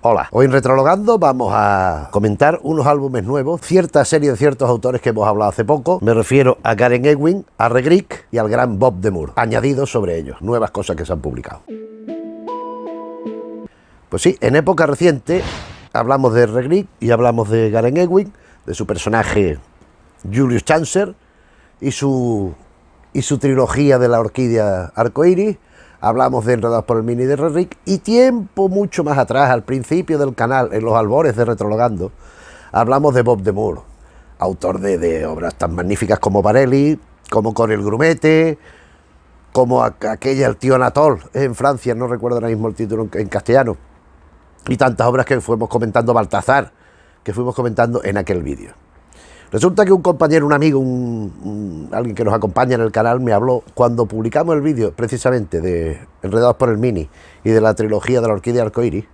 Hola, hoy en Retrologando vamos a comentar unos álbumes nuevos, cierta serie de ciertos autores que hemos hablado hace poco. Me refiero a Karen Edwin, a Regrick y al gran Bob de Moor. Añadidos sobre ellos, nuevas cosas que se han publicado. Pues sí, en época reciente hablamos de Regrick y hablamos de Karen Edwin, de su personaje Julius Chancer y su trilogía de la orquídea arcoíris. Hablamos de Enredados por el Mini de Regrick y tiempo mucho más atrás, al principio del canal, en los albores de Retrologando, hablamos de Bob de Moor, autor de obras tan magníficas como Barelli, como Con el grumete, como aquella El tío Anatole en Francia, no recuerdo ahora mismo el título en castellano, y tantas obras que fuimos comentando, Baltasar, que fuimos comentando en aquel vídeo. Resulta que un compañero, un amigo, alguien que nos acompaña en el canal me habló cuando publicamos el vídeo precisamente de Enredados por el Mini y de la trilogía de la orquídea arcoíris.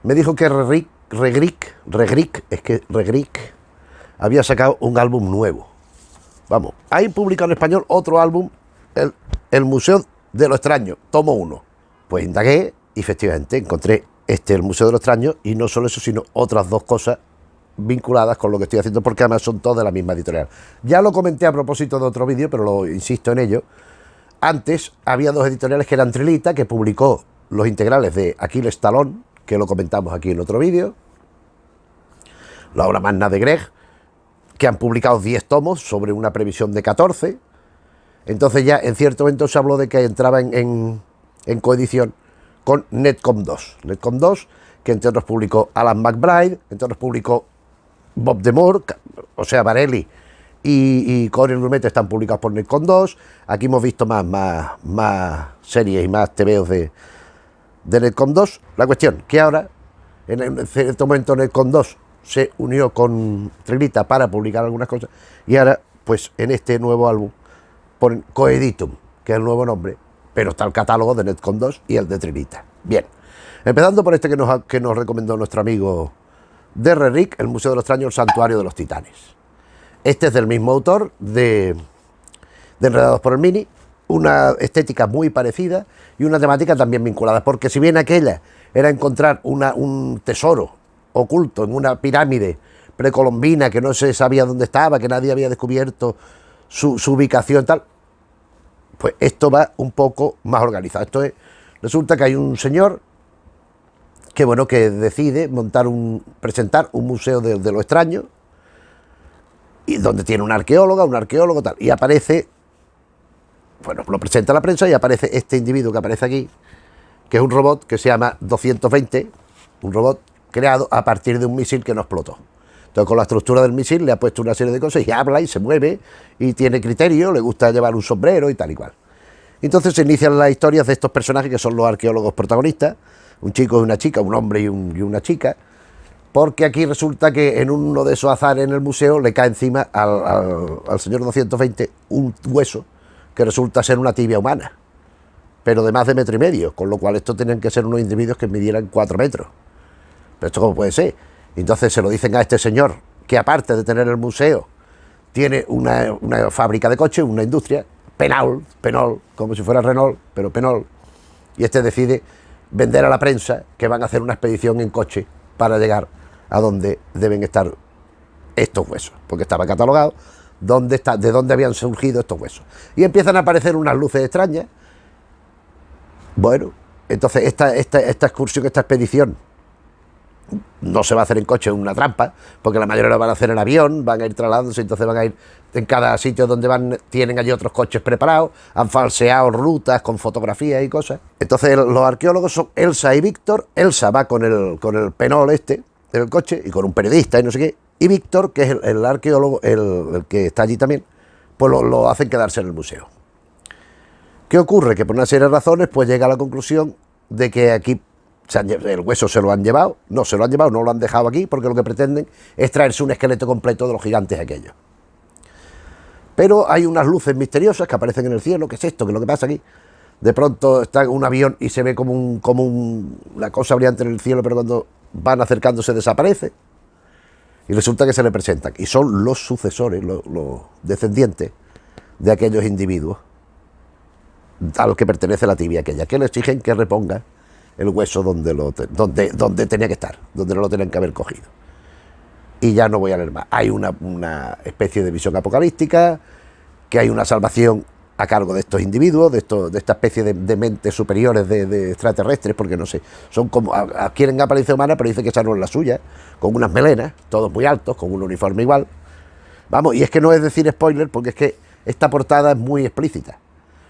Me dijo que Regrick había sacado un álbum nuevo. Vamos, hay publicado en español otro álbum, el Museo de lo Extraño, tomo 1. Pues indagué y efectivamente encontré el Museo de lo Extraño, y no solo eso, sino otras dos cosas vinculadas con lo que estoy haciendo, porque además son todas de la misma editorial. Ya lo comenté a propósito de otro vídeo, pero lo insisto en ello. Antes había dos editoriales que eran Trilita, que publicó los integrales de Aquiles Talón, que lo comentamos aquí en otro vídeo, la obra magna de Greg, que han publicado 10 tomos sobre una previsión de 14. Entonces ya en cierto momento se habló de que entraba en coedición con Netcom 2. Netcom 2, que entre otros publicó Alan McBride, entre otros publicó Bob de Moor, o sea, Barelli y Con el grumete están publicados por Netcom 2. Aquí hemos visto más series y más TVOs de Netcom 2. La cuestión, que ahora, en cierto momento Netcom 2 se unió con Trilita para publicar algunas cosas, y ahora, pues en este nuevo álbum, ponen Coeditum, que es el nuevo nombre, pero está el catálogo de Netcom 2 y el de Trilita. Bien, empezando por este que nos recomendó nuestro amigo de Regrick, El Museo de lo Extraño, el Santuario de los Titanes. Este es del mismo autor de Enredados por el Mini, una estética muy parecida y una temática también vinculada, porque si bien aquella era encontrar un tesoro oculto en una pirámide precolombina que no se sabía dónde estaba, que nadie había descubierto su ubicación, tal, pues esto va un poco más organizado. Resulta que hay un señor que decide presentar un museo de lo extraño, y donde tiene un arqueólogo tal, y aparece, lo presenta a la prensa y aparece este individuo que aparece aquí, que es un robot que se llama 220, un robot creado a partir de un misil que no explotó. Entonces, con la estructura del misil le ha puesto una serie de cosas y habla y se mueve y tiene criterio, le gusta llevar un sombrero y tal y cual. Entonces se inician las historias de estos personajes que son los arqueólogos protagonistas, un chico y una chica, un hombre y una chica, porque aquí resulta que en uno de esos azares en el museo le cae encima al señor 220 un hueso que resulta ser una tibia humana, pero de más de 1,5 metros, con lo cual estos tenían que ser unos individuos que midieran 4 metros. Pero esto, ¿cómo puede ser? Entonces se lo dicen a este señor, que aparte de tener el museo, tiene una fábrica de coches, una industria, Penol, como si fuera Renault, pero Penol, y este decide vender a la prensa que van a hacer una expedición en coche para llegar a donde deben estar estos huesos, porque estaba catalogado de dónde habían surgido estos huesos. Y empiezan a aparecer unas luces extrañas. Bueno, entonces esta excursión, esta expedición, no se va a hacer en coche, en una trampa, porque la mayoría lo van a hacer en avión, van a ir trasladándose, entonces van a ir en cada sitio donde van, tienen allí otros coches preparados, han falseado rutas con fotografías y cosas. Entonces los arqueólogos son Elsa y Víctor. Elsa va con el Penol en el coche, y con un periodista y no sé qué, y Víctor, que es el arqueólogo, el que está allí también, pues lo hacen quedarse en el museo. ¿Qué ocurre? Que por una serie de razones pues llega a la conclusión de que aquí el hueso se lo han llevado, no lo han dejado aquí, porque lo que pretenden es traerse un esqueleto completo de los gigantes aquellos. Pero hay unas luces misteriosas que aparecen en el cielo. ¿Qué es esto? ¿Qué es lo que pasa aquí? De pronto está un avión y se ve como una cosa brillante en el cielo, pero cuando van acercándose desaparece. Y resulta que se le presentan, y son los sucesores, los descendientes de aquellos individuos a los que pertenece la tibia aquella, que le exigen que reponga el hueso donde tenía que estar, donde no lo tenían que haber cogido. Y ya no voy a leer más. Hay una especie de visión apocalíptica, que hay una salvación a cargo de estos individuos, de esta especie de mentes superiores de extraterrestres, porque no sé, son como, quieren apariencia humana, pero dicen que esa no es la suya, con unas melenas, todos muy altos, con un uniforme igual. Vamos, y es que no es decir spoiler, porque es que esta portada es muy explícita,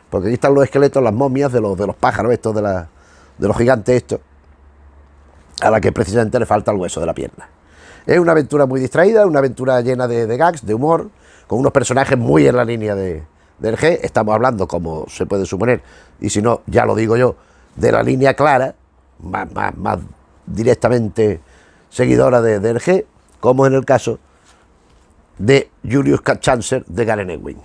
porque aquí están los esqueletos, las momias de los pájaros estos, de los gigantes estos, a la que precisamente le falta el hueso de la pierna. Es una aventura muy distraída, una aventura llena de gags, de humor, con unos personajes muy en la línea del G. Estamos hablando, como se puede suponer, y si no, ya lo digo yo, de la línea clara, más directamente seguidora del G, como en el caso de Julius Chancer de Garen Elwing,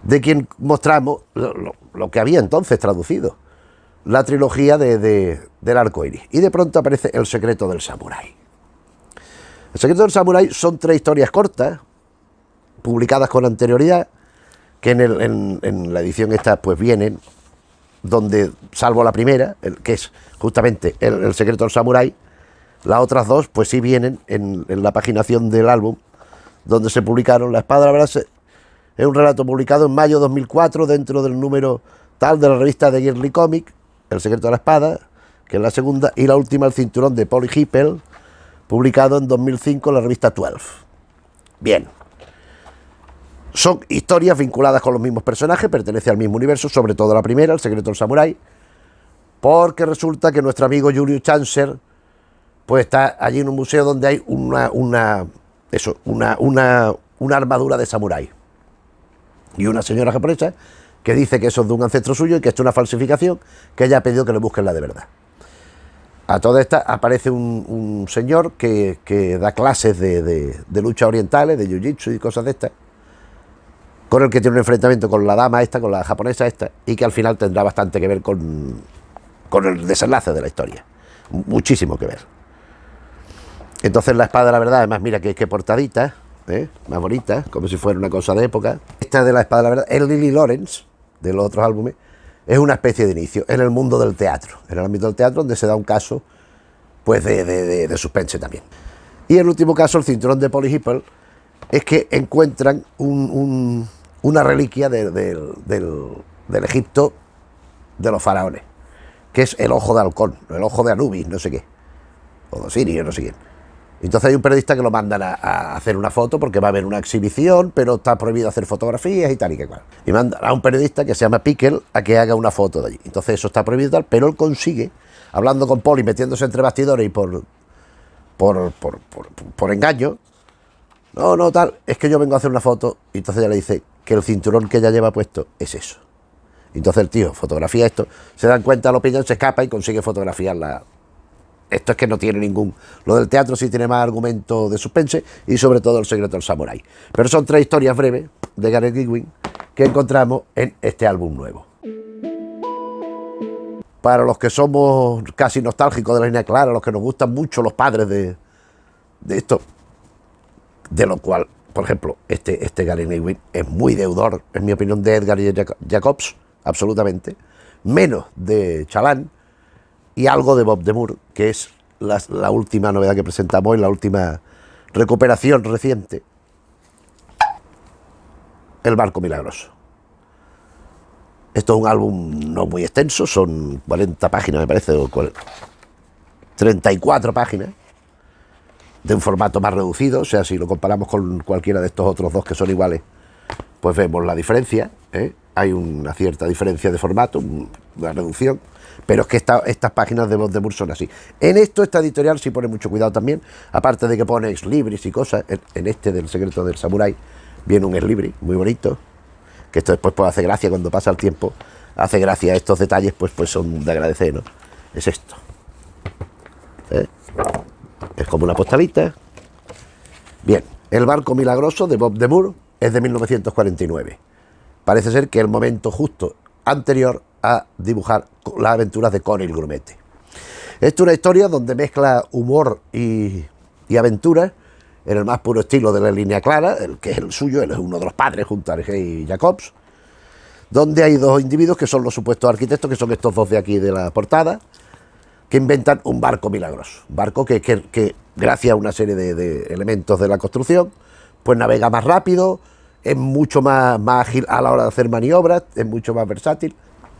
de quien mostramos lo que había entonces traducido, la trilogía del arco iris. Y de pronto aparece El secreto del samurái. El secreto del samurái son 3 historias cortas, publicadas con anterioridad, que en la edición esta pues vienen, donde, salvo la primera, que es justamente el secreto del samurái, las otras 2 pues sí vienen en la paginación del álbum, donde se publicaron. La espada de la verdad es un relato publicado en mayo de 2004 dentro del número tal de la revista de Girly Comic, El secreto de la espada, que es la segunda, y la última, El cinturón de Polly Hippel, publicado en 2005 en la revista 12. Bien. Son historias vinculadas con los mismos personajes, pertenece al mismo universo, sobre todo la primera, El secreto del samurái, porque resulta que nuestro amigo Julius Chancer pues está allí en un museo donde hay una armadura de samurái. Y una señora japonesa que dice que eso es de un ancestro suyo y que esto es una falsificación, que ella ha pedido que le busquen la de verdad. A toda esta aparece un señor que da clases de lucha orientales, de jiu-jitsu y cosas de estas, con el que tiene un enfrentamiento con la dama esta, con la japonesa esta, y que al final tendrá bastante que ver con el desenlace de la historia. Muchísimo que ver. Entonces la espada de la verdad, además mira qué portadita, más bonita, como si fuera una cosa de época. Esta de la espada de la verdad, el Lily Lawrence, de los otros álbumes, es una especie de inicio en el mundo del teatro, en el ámbito del teatro, donde se da un caso pues de suspense también. Y el último caso, El cinturón de Polly Hippel, es que encuentran una reliquia del Egipto de los faraones, que es el ojo de halcón, el ojo de Anubis, no sé qué, o de Osiris, no sé quién. Entonces hay un periodista que lo mandan a hacer una foto porque va a haber una exhibición, pero está prohibido hacer fotografías y tal y que cual. Y mandan a un periodista que se llama Pickle a que haga una foto de allí. Entonces eso está prohibido y tal, pero él consigue, hablando con Polly, metiéndose entre bastidores y por engaño, no, tal, es que yo vengo a hacer una foto, y entonces ella le dice que el cinturón que ella lleva puesto es eso. Entonces el tío fotografía esto, se dan cuenta, lo pillan, se escapa y consigue fotografiarla. Esto es que no tiene ningún... Lo del teatro sí tiene más argumento de suspense y sobre todo El secreto del samurái. Pero son 3 historias breves de Garen Elwing que encontramos en este álbum nuevo. Para los que somos casi nostálgicos de la línea clara, los que nos gustan mucho los padres de esto, de lo cual, por ejemplo, este Garen Elwing es muy deudor, en mi opinión, de Edgar Jacobs, absolutamente, menos de Chaland, y algo de Bob de Moor, que es la última novedad que presentamos hoy, la última recuperación reciente, El barco milagroso. Esto es un álbum no muy extenso, son 40 páginas me parece, o 34 páginas, de un formato más reducido, o sea, si lo comparamos con cualquiera de estos otros 2 que son iguales, pues vemos la diferencia, hay una cierta diferencia de formato, una reducción, pero es que estas páginas de Bob de Moor son así. En esta editorial sí pone mucho cuidado también, aparte de que pone ex libris y cosas, en este del secreto del samurái viene un ex libris muy bonito, que esto después pues hace gracia cuando pasa el tiempo, hace gracia estos detalles, pues son de agradecer, ¿no? Es esto. Es como una postalita. Bien, El barco milagroso de Bob de Moor es de 1949. Parece ser que el momento justo anterior a dibujar las aventuras de Conil Grumete. Esta es una historia donde mezcla humor y aventura en el más puro estilo de la línea clara, el que es el suyo, él es uno de los padres junto a R.G. Jacobs, donde hay dos individuos que son los supuestos arquitectos, que son estos dos de aquí de la portada, que inventan un barco milagroso. Un barco que gracias a una serie de elementos de la construcción, pues navega más rápido, es mucho más ágil a la hora de hacer maniobras, es mucho más versátil.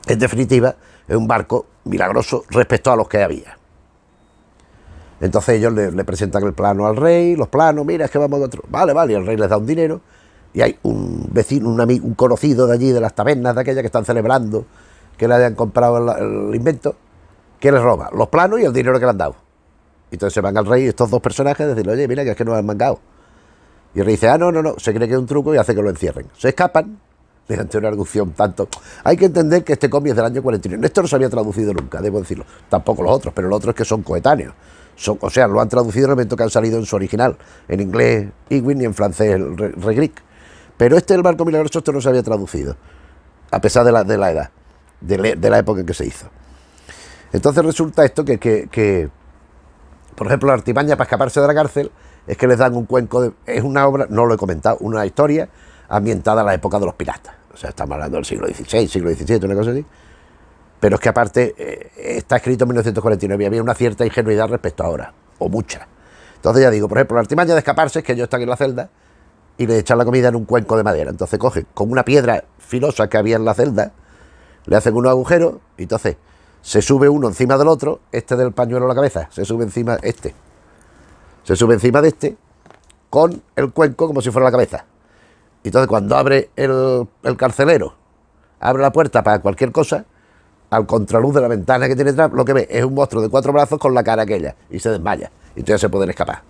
En definitiva, es un barco milagroso respecto a los que había. Entonces ellos le presentan el plano al rey, los planos, mira, es que vamos a otro. Vale, y el rey les da un dinero, y hay un vecino, un amigo, un conocido de allí, de las tabernas de aquella, que están celebrando que le hayan comprado el invento, que les roba los planos y el dinero que le han dado. Entonces se van al rey estos dos personajes a decirle, oye, mira, que es que nos han mangado. Y el rey dice, no, se cree que es un truco y hace que lo encierren. Se escapan, mediante una argución tanto. Hay que entender que este cómic es del año 49. Esto no se había traducido nunca, debo decirlo. Tampoco los otros, pero los otros es que son coetáneos. O sea, lo han traducido en el momento que han salido en su original. En inglés, Ewing, y en francés, el Regric. Pero el barco milagroso, esto no se había traducido, a pesar de la edad, de la época en que se hizo. Entonces resulta esto que por ejemplo, la artimaña para escaparse de la cárcel es que les dan un cuenco es una obra, no lo he comentado, una historia ambientada a la época de los piratas. O sea, estamos hablando del siglo XVI, siglo XVII, una cosa así. Pero es que aparte está escrito en 1949 y había una cierta ingenuidad respecto a ahora, o mucha. Entonces ya digo, por ejemplo, la artimaña de escaparse es que ellos están en la celda y le echan la comida en un cuenco de madera. Entonces cogen con una piedra filosa que había en la celda, le hacen unos agujeros y entonces se sube uno encima del otro, este del pañuelo a la cabeza, se sube encima de este, con el cuenco como si fuera la cabeza. Y entonces cuando abre el carcelero, abre la puerta para cualquier cosa, al contraluz de la ventana que tiene detrás, lo que ve es un monstruo de 4 brazos con la cara aquella, y se desmaya, y entonces se pueden escapar.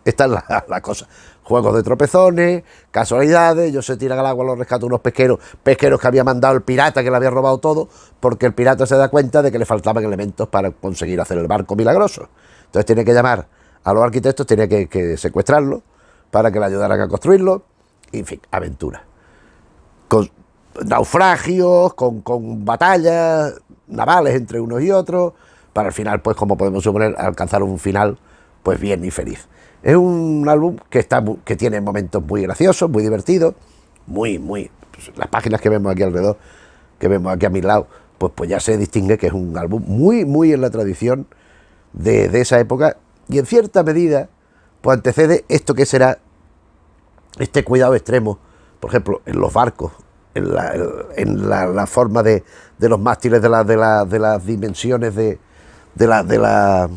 Esta es la cosa. Juegos de tropezones, casualidades, ellos se tiran al agua, los rescatan unos pesqueros que había mandado el pirata, que le había robado todo, porque el pirata se da cuenta de que le faltaban elementos para conseguir hacer el barco milagroso. Entonces tiene que llamar a los arquitectos, tiene que secuestrarlo para que le ayudaran a construirlo, y, en fin, aventura. Con naufragios, con batallas navales entre unos y otros, para al final, pues como podemos suponer, alcanzar un final pues bien y feliz. Es un álbum que tiene momentos muy graciosos, muy divertidos, muy, pues, las páginas que vemos aquí alrededor, que vemos aquí a mi lado, pues ya se distingue que es un álbum muy en la tradición de esa época, y en cierta medida pues antecede esto que será este cuidado extremo, por ejemplo, en los barcos, en la forma de los mástiles, de las dimensiones de la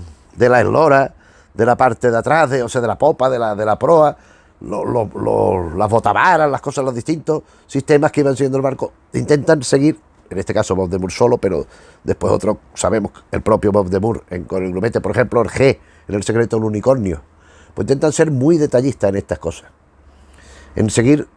eslora, de la parte de atrás, o sea, de la popa, de la proa, las botavaras, las cosas, los distintos sistemas que iban siendo el barco, intentan seguir, en este caso Bob de Moor solo, pero después otro, sabemos, el propio Bob de Moor, con el grumete, por ejemplo, el G, en El secreto del unicornio, pues intentan ser muy detallistas en estas cosas, en seguir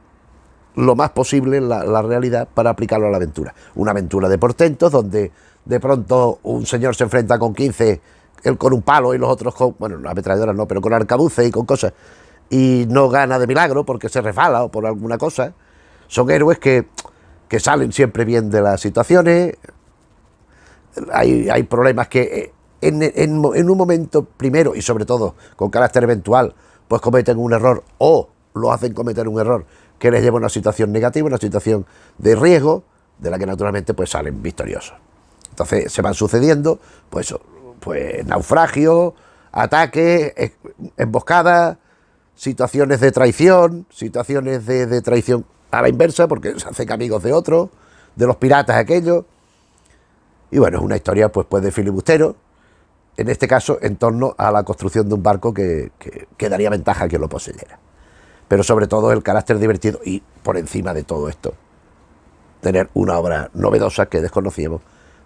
lo más posible la realidad para aplicarlo a la aventura. Una aventura de portentos, donde de pronto un señor se enfrenta con 15, él con un palo y los otros con, bueno, ametralladoras no, pero con arcabuces y con cosas, y no gana de milagro porque se resbala o por alguna cosa. Son héroes que salen siempre bien de las situaciones. Hay problemas que en un momento primero, y sobre todo con carácter eventual, pues cometen un error o lo hacen cometer un error que les lleva a una situación negativa, una situación de riesgo, de la que naturalmente pues salen victoriosos. Entonces se van sucediendo pues naufragios, ataques, emboscadas, situaciones de traición, de traición a la inversa, porque se hacen amigos de otros, de los piratas aquellos. Y bueno, es una historia pues de filibustero, en este caso en torno a la construcción de un barco que daría ventaja a quien lo poseyera. Pero sobre todo el carácter divertido y, por encima de todo esto, tener una obra novedosa que desconocíamos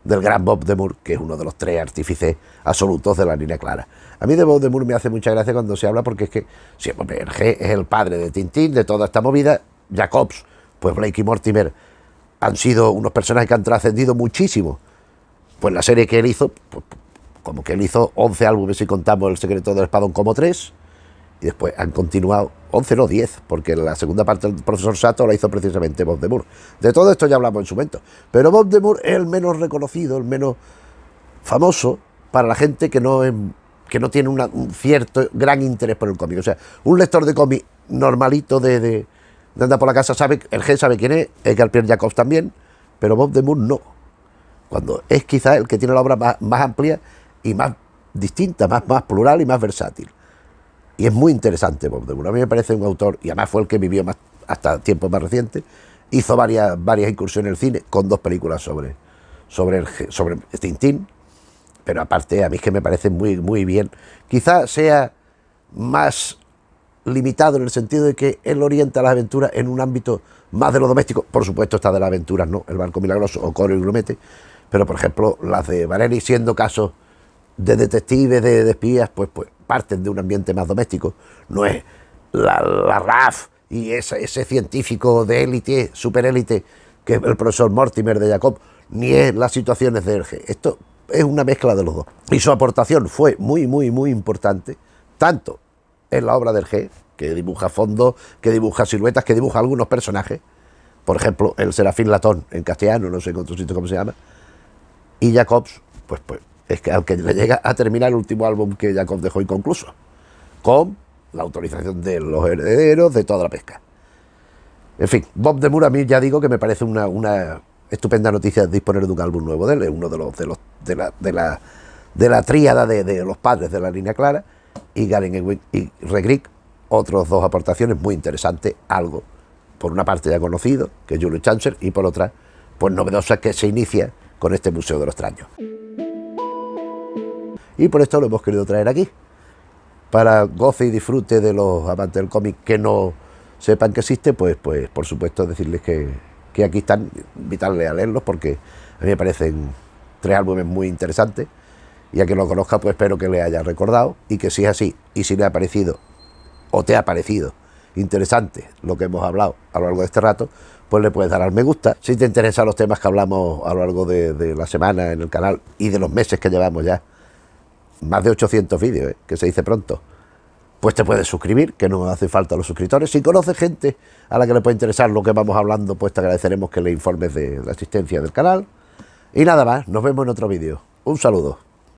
del gran Bob de Moor, que es uno de los 3 artífices absolutos de la línea clara. A mí de Bob de Moor me hace mucha gracia cuando se habla, porque es que siempre el G es el padre de Tintín, de toda esta movida. Jacobs, pues Blake y Mortimer han sido unos personajes que han trascendido muchísimo. Pues la serie que él hizo, pues, como que él hizo 11 álbumes si contamos El secreto del espadón como 3, y después han continuado 11, no 10, porque la segunda parte del profesor Sato la hizo precisamente Bob de Moor. De todo esto ya hablamos en su momento, pero Bob de Moor es el menos reconocido, el menos famoso para la gente que no tiene un cierto gran interés por el cómic. O sea, un lector de cómic normalito de andar por la casa sabe, el G sabe quién es, Edgar Pierre Jacobs también, pero Bob de Moor no. Cuando es quizás el que tiene la obra más amplia y más distinta, más plural y más versátil. Y es muy interesante Bob de Moor. A mí me parece un autor, y además fue el que vivió más, hasta tiempos más recientes. Hizo varias incursiones en el cine con 2 películas sobre Tintín, pero aparte a mí es que me parece muy bien. Quizás sea más limitado en el sentido de que él orienta las aventuras en un ámbito más de lo doméstico. Por supuesto está de las aventuras, ¿no? El barco milagroso o Coro y Grumete, pero por ejemplo las de Varelli, siendo casos de detectives, de espías, pues parten de un ambiente más doméstico. No es la RAF y ese científico de élite, superélite, que es el profesor Mortimer de Jacob, ni es las situaciones de Hergé. Esto es una mezcla de los dos. Y su aportación fue muy importante, tanto en la obra de Hergé, que dibuja fondos, que dibuja siluetas, que dibuja algunos personajes, por ejemplo, el Serafín Latón en castellano, no sé en otro sitio cómo se llama, y Jacobs, pues es que al que le llega a terminar el último álbum que Jacobs dejó inconcluso, con la autorización de los herederos, de toda la pesca. En fin, Bob de Moor a mí ya digo que me parece una estupenda noticia disponer de un álbum nuevo de él, es uno de la tríada de los padres de la línea clara, y Garen Elwing y Regrick, otros 2 aportaciones muy interesantes, algo por una parte ya conocido, que es Julio Chancer, y por otra, pues novedosa, que se inicia con este Museo de lo Extraño. Y por esto lo hemos querido traer aquí, para goce y disfrute de los amantes del cómic que no sepan que existe, pues por supuesto decirles que aquí están, invitarles a leerlos, porque a mí me parecen 3 álbumes muy interesantes, y a quien lo conozca pues espero que le haya recordado, y que si es así, y si le ha parecido o te ha parecido interesante lo que hemos hablado a lo largo de este rato, pues le puedes dar al me gusta. Si te interesan los temas que hablamos a lo largo de la semana en el canal y de los meses que llevamos ya, más de 800 vídeos, que se dice pronto, pues te puedes suscribir, que no hace falta los suscriptores. Si conoces gente a la que le puede interesar lo que vamos hablando, pues te agradeceremos que le informes de la existencia del canal. Y nada más, nos vemos en otro vídeo. Un saludo.